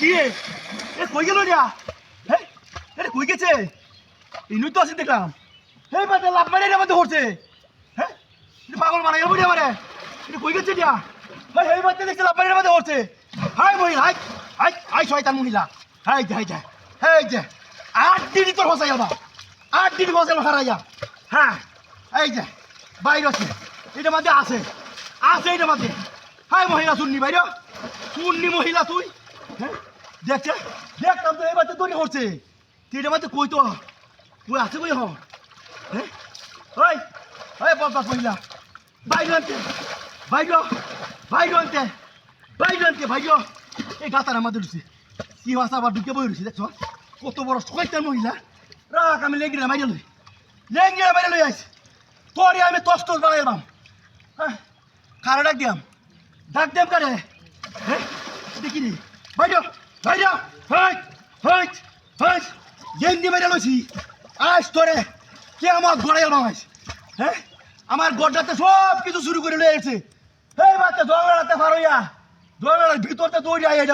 কি এ কই গেল রিয়া? হ্যাঁ এটা কই গেছে? ইনুই তো আছে দেখলাম। এই বাতে লাভ মারে রে, মধ্যে হচ্ছে। হ্যাঁ পাগল মারা গেল বুড়ি আমারে। এটা কই গেছে রিয়া? ভাই এই বাতে দেখতে লাভ মারে রে, মধ্যে হচ্ছে। হাই মহিলা, হাই হাই হাই শয়তান মহিলা। হাই যা হাই যা, এই যে 8 দিনই তোর ফসাই যাবা, 8 দিন ফসাই হারাইয়া। হ্যাঁ এই যে বাইরে আছে, এটা মধ্যে আছে, আছে এটা মধ্যে। হাই মহিলা শুননি বাইরে, শুননি মহিলা তুই। হ্যাঁ দেখছে, দেখতাম তো এই বাতে তৈরি করছে। তুই এটা মধ্যে কই তো তুই আছে কই এখন? হ্যাঁ ওই ওই বলতাস মহিলা বাইরে আনতে, বাইরে বাইরে আনতে, বাইরে আনতে বাইরে। এই গাতার আমাদের ঢুকছে, কি ভাষা আবার ঢুকে বই রয়েছে দেখছ? কত বড় শয়তান মহিলা। রাখ আমি লেঙ্গিরা মাইরে লই, লেঙ্গিরা মাইরে লই আইস। তোরে আমি তস তস বানাইলাম। হ্যাঁ কারো ডাক দিয়াম, ডাক দিয়াম কারে? হ্যাঁ দেখি নি বাইরে বাইরে। হাই হাই হাই গেন্দি মেরে লইছি আজ তোরে কে আমার ঘরে এলাম আজ। হ্যাঁ আমার গড়টাতে সব কিছু শুরু করে লয়ে এসেছে। এই বাচ্চা জঙ্গলাতে ফারইয়া, জঙ্গলের ভিতরতে দৌড়ে আইয়া